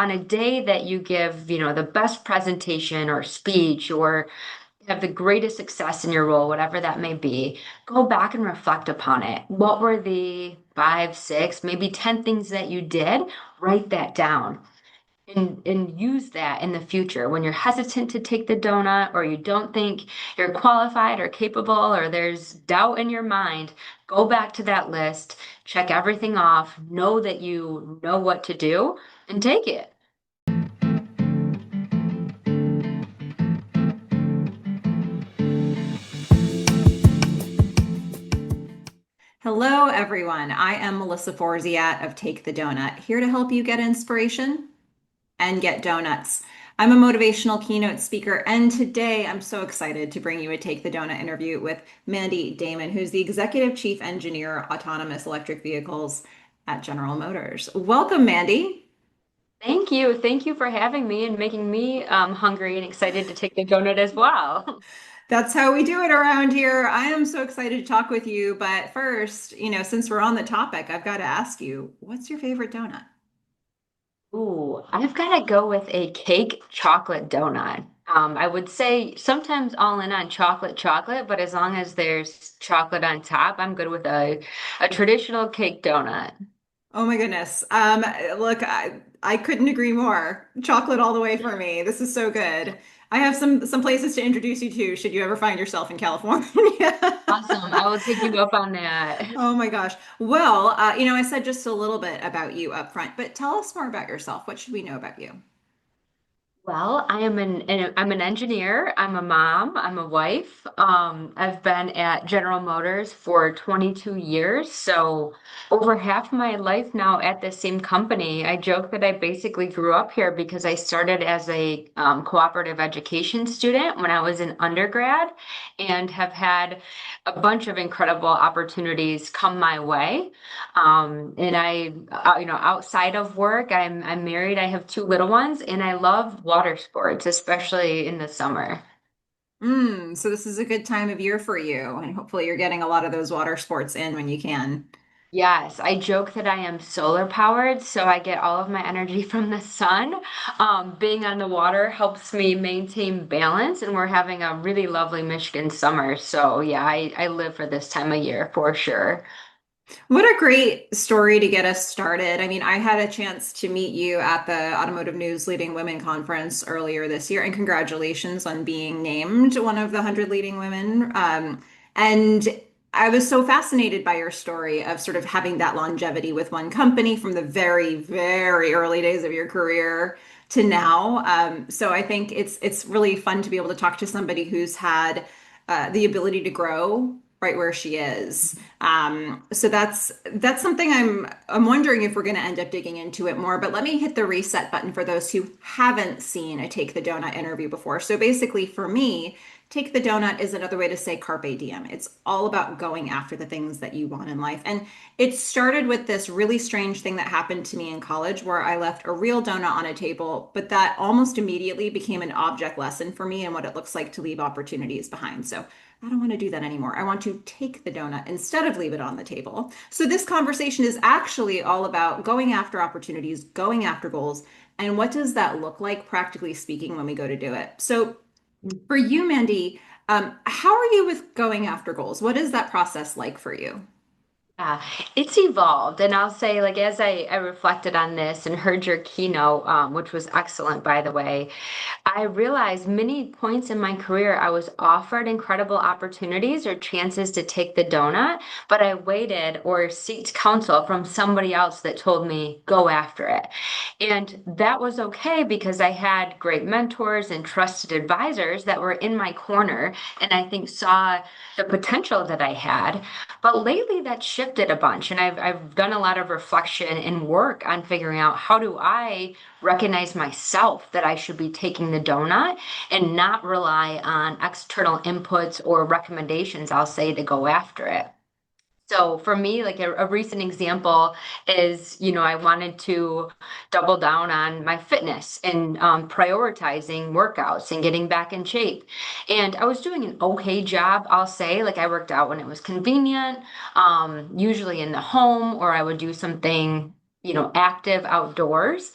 on a day that you give, the best presentation or speech or have the greatest success in your role, whatever that may be, go back and reflect upon it. What were the five, six, maybe 10 things that you did? Write that down and use that in the future when you're hesitant to take the donut or you don't think you're qualified or capable or there's doubt in your mind. Go back to that list, check everything off, know that you know what to do, and take it. Hello, everyone. I am Melissa Forziat of Take the Doughnut, here to help you get inspiration and get donuts. I'm a motivational keynote speaker, and today I'm so excited to bring you a Take the Doughnut interview with Mandi Damman, who's the Executive Chief Engineer, Autonomous Electric Vehicles at General Motors. Welcome, Mandi. Thank you. Thank you for having me and making me hungry and excited to take the donut as well. That's how we do it around here. I am so excited to talk with you. But first, since we're on the topic, I've got to ask you, what's your favorite donut? Ooh, I've got to go with a cake chocolate donut. I would say sometimes all in on chocolate, but as long as there's chocolate on top, I'm good with a traditional cake donut. Oh my goodness. Look, I couldn't agree more. Chocolate all the way for me. This is so good. I have some places to introduce you to should you ever find yourself in California. Awesome. I will take you up on that. Oh my gosh. Well, I said just a little bit about you up front, but tell us more about yourself. What should we know about you? Well, I'm an engineer. I'm a mom. I'm a wife. I've been at General Motors for 22 years, so over half my life now at the same company. I joke that I basically grew up here because I started as a cooperative education student when I was in undergrad, and have had a bunch of incredible opportunities come my way. And outside of work, I'm married. I have two little ones, and I love water sports, especially in the summer. So this is a good time of year for you, and hopefully you're getting a lot of those water sports in when you can. Yes, I joke that I am solar powered, so I get all of my energy from the sun. Being on the water helps me maintain balance, and we're having a really lovely Michigan summer. So yeah, I live for this time of year for sure. What a great story to get us started. I mean, I had a chance to meet you at the Automotive News Leading Women Conference earlier this year, and congratulations on being named one of the 100 leading women. And I was so fascinated by your story of sort of having that longevity with one company from the very, very early days of your career to now. So I think it's really fun to be able to talk to somebody who's had the ability to grow right where she is. So that's something I'm wondering if we're going to end up digging into it more. But let me hit the reset button for those who haven't seen a Take the Donut interview before. So basically, for me, Take the Donut is another way to say carpe diem. It's all about going after the things that you want in life. And it started with this really strange thing that happened to me in college where I left a real donut on a table, but that almost immediately became an object lesson for me and what it looks like to leave opportunities behind. So I don't want to do that anymore. I want to take the donut instead of leave it on the table. So this conversation is actually all about going after opportunities, going after goals, and what does that look like, practically speaking, when we go to do it. So for you, Mandi, how are you with going after goals? What is that process like for you? Yeah, it's evolved. And I'll say, like, as I reflected on this and heard your keynote, which was excellent, by the way, I realized many points in my career I was offered incredible opportunities or chances to take the donut, but I waited or sought counsel from somebody else that told me, go after it. And that was okay because I had great mentors and trusted advisors that were in my corner and I think saw the potential that I had. But lately that shifted a bunch, and I've done a lot of reflection and work on figuring out how do I recognize myself that I should be taking the donut and not rely on external inputs or recommendations, I'll say, to go after it. So for me, like a recent example is, I wanted to double down on my fitness and prioritizing workouts and getting back in shape. And I was doing an okay job, I'll say. Like I worked out when it was convenient, usually in the home, or I would do something active outdoors.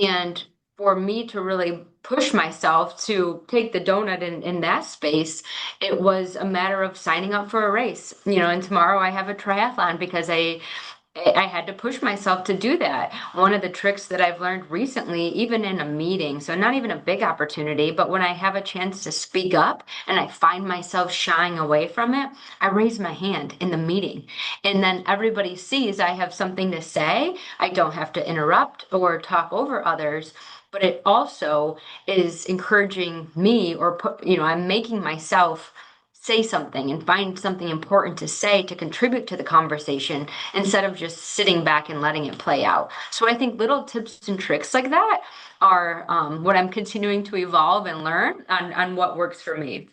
And for me to really push myself to take the donut in that space, it was a matter of signing up for a race. And tomorrow I have a triathlon because I had to push myself to do that. One of the tricks that I've learned recently, even in a meeting, so not even a big opportunity, but when I have a chance to speak up and I find myself shying away from it, I raise my hand in the meeting. And then everybody sees I have something to say. I don't have to interrupt or talk over others. But it also is encouraging me or I'm making myself say something and find something important to say to contribute to the conversation instead of just sitting back and letting it play out. So I think little tips and tricks like that are what I'm continuing to evolve and learn on what works for me.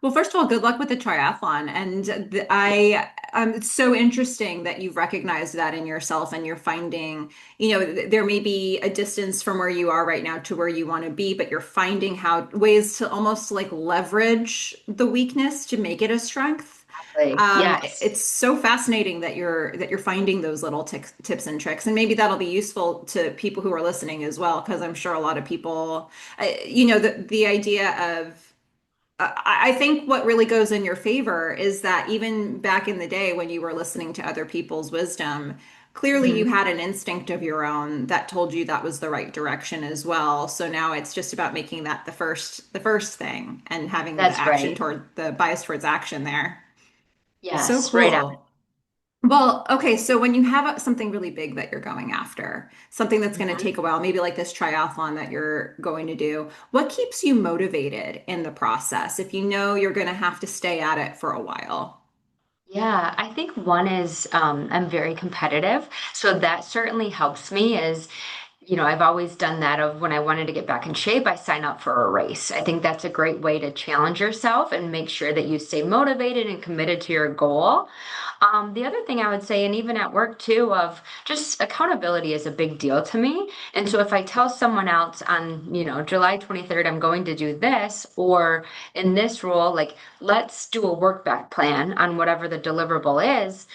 Well, first of all, good luck with the triathlon. And it's so interesting that you've recognized that in yourself and you're finding, there may be a distance from where you are right now to where you want to be, but you're finding how ways to almost like leverage the weakness to make it a strength. Exactly. Yes. It's so fascinating that you're finding those little tips and tricks, and maybe that'll be useful to people who are listening as well, because I'm sure a lot of people, the idea of I think what really goes in your favor is that even back in the day when you were listening to other people's wisdom, clearly you Mhm. had an instinct of your own that told you that was the right direction as well. So now it's just about making that the first thing and having the That's action right. toward the bias towards action there. So Yes, right on. cool. Well, okay, so when you have something really big that you're going after, something that's going to Mhm. take a while, maybe like this triathlon that you're going to do, what keeps you motivated in the process if you know you're going to have to stay at it for a while? Yeah, I think one is I'm very competitive. So that certainly helps me as I've always done that of when I wanted to get back in shape, I sign up for a race. I think that's a great way to challenge yourself and make sure that you stay motivated and committed to your goal. The other thing I would say, and even at work too, of just accountability is a big deal to me. And so if I tell someone else on, July 23rd, I'm going to do this, or in this role, like, let's do a work back plan on whatever the deliverable is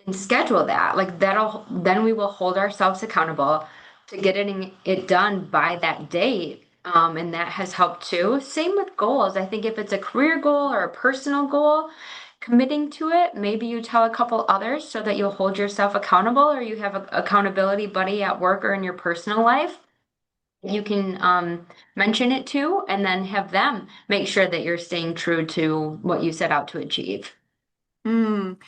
and schedule that. Like then we will hold ourselves accountable to getting it done by that date. And that has helped too. Same with goals. I think if it's a career goal or a personal goal, committing to it, maybe you tell a couple others so that you'll hold yourself accountable, or you have an accountability buddy at work or in your personal life. You can mention it to, and then have them make sure that you're staying true to what you set out to achieve. Mm.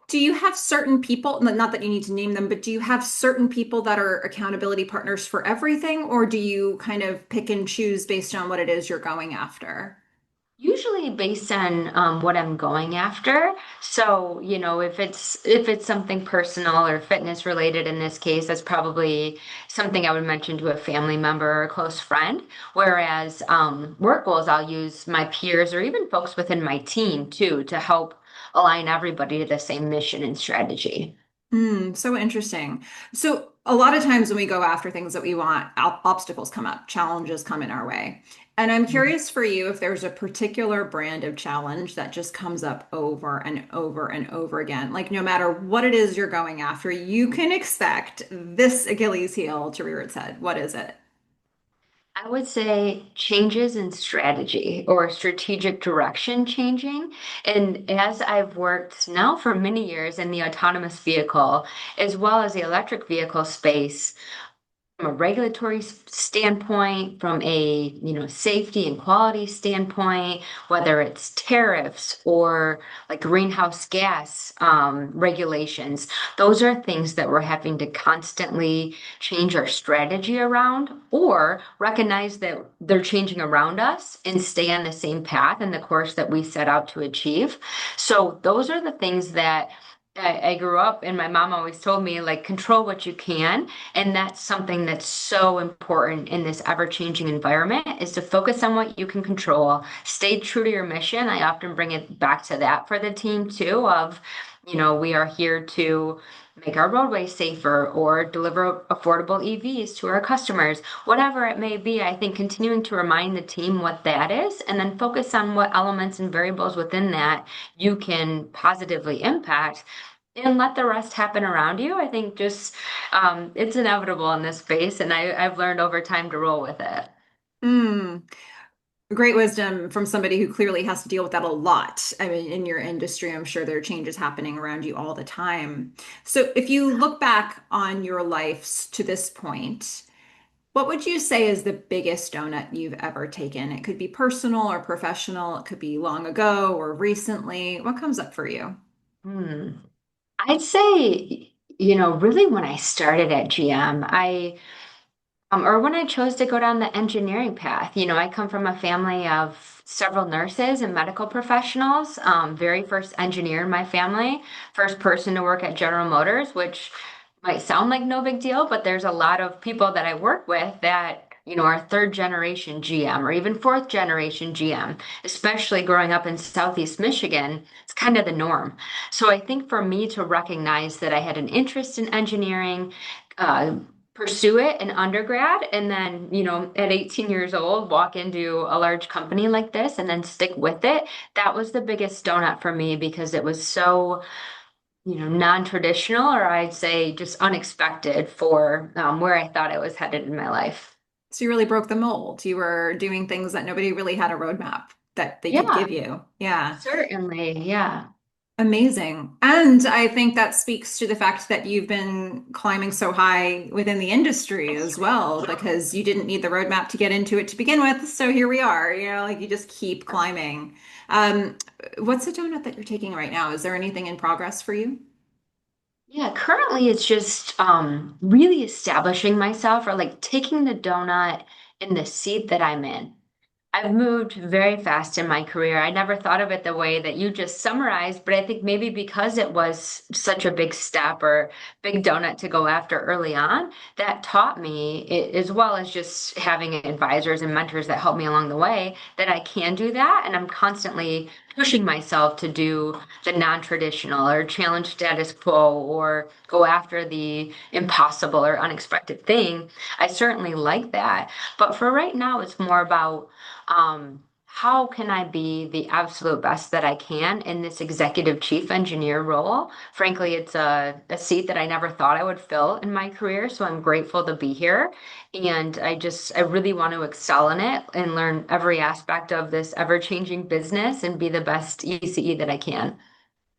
Do you have certain people, not that you need to name them, but do you have certain people that are accountability partners for everything, or do you kind of pick and choose based on what it is you're going after? Usually based on what I'm going after. So, if it's something personal or fitness related in this case, that's probably something I would mention to a family member or a close friend. Whereas work goals, I'll use my peers or even folks within my team too to help align everybody to the same mission and strategy. So interesting. So a lot of times when we go after things that we want, obstacles come up, challenges come in our way. And I'm curious for you if there's a particular brand of challenge that just comes up over and over and over again. Like no matter what it is you're going after, you can expect this Achilles heel to rear its head. What is it? I would say changes in strategy or strategic direction changing. And as I've worked now for many years in the autonomous vehicle, as well as the electric vehicle space, from a regulatory standpoint, from a safety and quality standpoint, whether it's tariffs or like greenhouse gas regulations, those are things that we're having to constantly change our strategy around or recognize that they're changing around us and stay on the same path and the course that we set out to achieve. So those are the things that I grew up and my mom always told me, like, control what you can. And that's something that's so important in this ever-changing environment is to focus on what you can control, stay true to your mission. I often bring it back to that for the team too, of, we are here to make our roadways safer or deliver affordable EVs to our customers, whatever it may be. I think continuing to remind the team what that is and then focus on what elements and variables within that you can positively impact and let the rest happen around you. I think just it's inevitable in this space, and I've learned over time to roll with it. Mm, great wisdom from somebody who clearly has to deal with that a lot. I mean, in your industry, I'm sure there are changes happening around you all the time. So, if you look back on your lives to this point, what would you say is the biggest donut you've ever taken? It could be personal or professional, it could be long ago or recently. What comes up for you? Hmm. I'd say, really when I started at GM, or when I chose to go down the engineering path. I come from a family of several nurses and medical professionals. Very first engineer in my family, first person to work at General Motors, which might sound like no big deal, but there's a lot of people that I work with that, are third generation GM or even fourth generation GM, especially growing up in Southeast Michigan. It's kind of the norm. So I think for me to recognize that I had an interest in engineering, uh, pursue it in undergrad, and then, at 18 years old, walk into a large company like this and then stick with it. That was the biggest donut for me because it was so, non-traditional, or I'd say just unexpected for where I thought I was headed in my life. So, you really broke the mold. You were doing things that nobody really had a roadmap that they could Yeah, give you. Yeah. certainly. Yeah. Amazing. And I think that speaks to the fact that you've been climbing so high within the industry as well, because you didn't need the roadmap to get into it to begin with. So here we are, like you just keep climbing. Um, what's the donut that you're taking right now? Is there anything in progress for you? Yeah, currently it's just really establishing myself or like taking the donut in the seat that I'm in. I've moved very fast in my career. I never thought of it the way that you just summarized, but I think maybe because it was such a big step or big donut to go after early on, that taught me, as well as just having advisors and mentors that helped me along the way, that I can do that. And I'm constantly pushing myself to do the non-traditional or challenge status quo or go after the impossible or unexpected thing. I certainly like that. But for right now, it's more about how can I be the absolute best that I can in this executive chief engineer role? Frankly, it's a seat that I never thought I would fill in my career, so I'm grateful to be here. And I really want to excel in it and learn every aspect of this ever-changing business and be the best ECE that I can.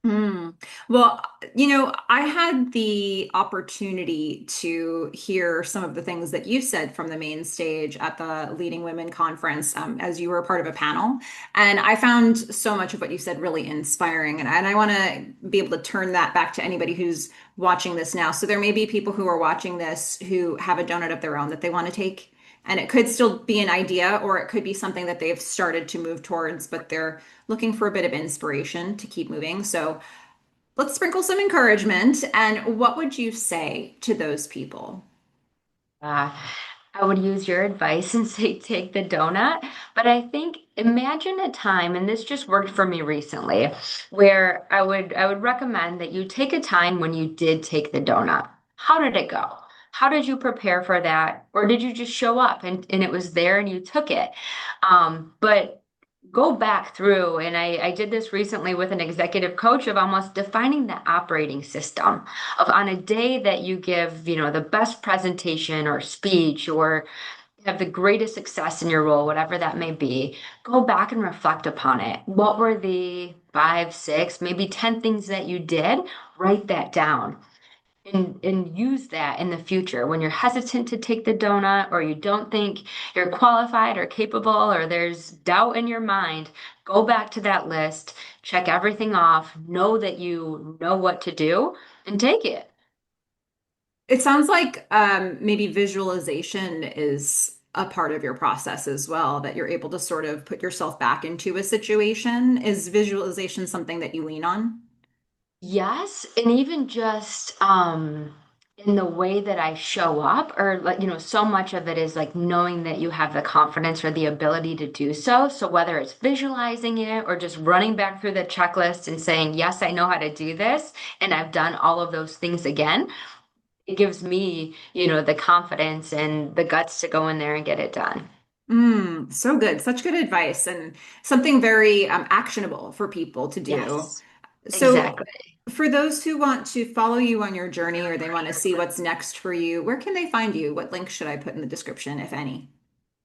Mm. Well, I had the opportunity to hear some of the things that you said from the main stage at the Leading Women Conference, as you were a part of a panel. And I found so much of what you said really inspiring. And I want to be able to turn that back to anybody who's watching this now. So there may be people who are watching this who have a donut of their own that they want to take. And it could still be an idea, or it could be something that they've started to move towards, but they're looking for a bit of inspiration to keep moving. So let's sprinkle some encouragement. And what would you say to those people? Uh, I would use your advice and say take the donut. But I think imagine a time, and this just worked for me recently, where I would recommend that you take a time when you did take the donut. How did it go? How did you prepare for that? Or did you just show up and it was there and you took it? But go back through, and I did this recently with an executive coach of almost defining the operating system of on a day that you give, the best presentation or speech or have the greatest success in your role, whatever that may be, go back and reflect upon it. What were the five, six, maybe 10 things that you did? Write that down and use that in the future when you're hesitant to take the donut or you don't think you're qualified or capable or there's doubt in your mind. Go back to that list, check everything off, know that you know what to do, and take it. It sounds like maybe visualization is a part of your process as well, that you're able to sort of put yourself back into a situation. Is visualization something that you lean on? Yes, and even just in the way that I show up, or like, so much of it is like knowing that you have the confidence or the ability to do so. So whether it's visualizing it or just running back through the checklist and saying, yes, I know how to do this, and I've done all of those things again, it gives me, the confidence and the guts to go in there and get it done. So good. Such good advice and something very actionable for people to do. Yes. So, Exactly. for those who want to follow you on your journey or they want to see what's next for you, where can they find you? What links should I put in the description, if any?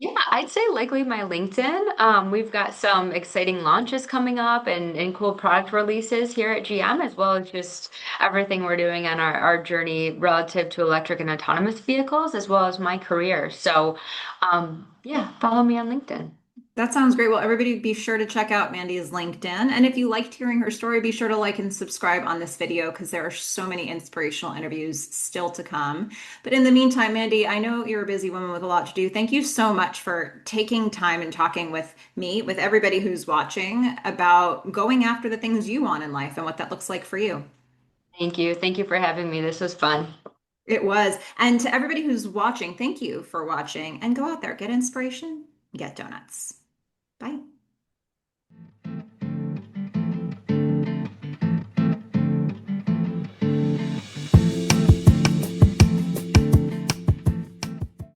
Yeah, I'd say likely my LinkedIn. We've got some exciting launches coming up and cool product releases here at GM, as well as just everything we're doing on our journey relative to electric and autonomous vehicles, as well as my career. So, yeah, follow me on LinkedIn. That sounds great. Well, everybody be sure to check out Mandy's LinkedIn. And if you liked hearing her story, be sure to like and subscribe on this video because there are so many inspirational interviews still to come. But in the meantime, Mandy, I know you're a busy woman with a lot to do. Thank you so much for taking time and talking with me, with everybody who's watching about going after the things you want in life and what that looks like for you. Thank you. Thank you for having me. This was fun. It was. And to everybody who's watching, thank you for watching and go out there, get inspiration, get donuts. Bye.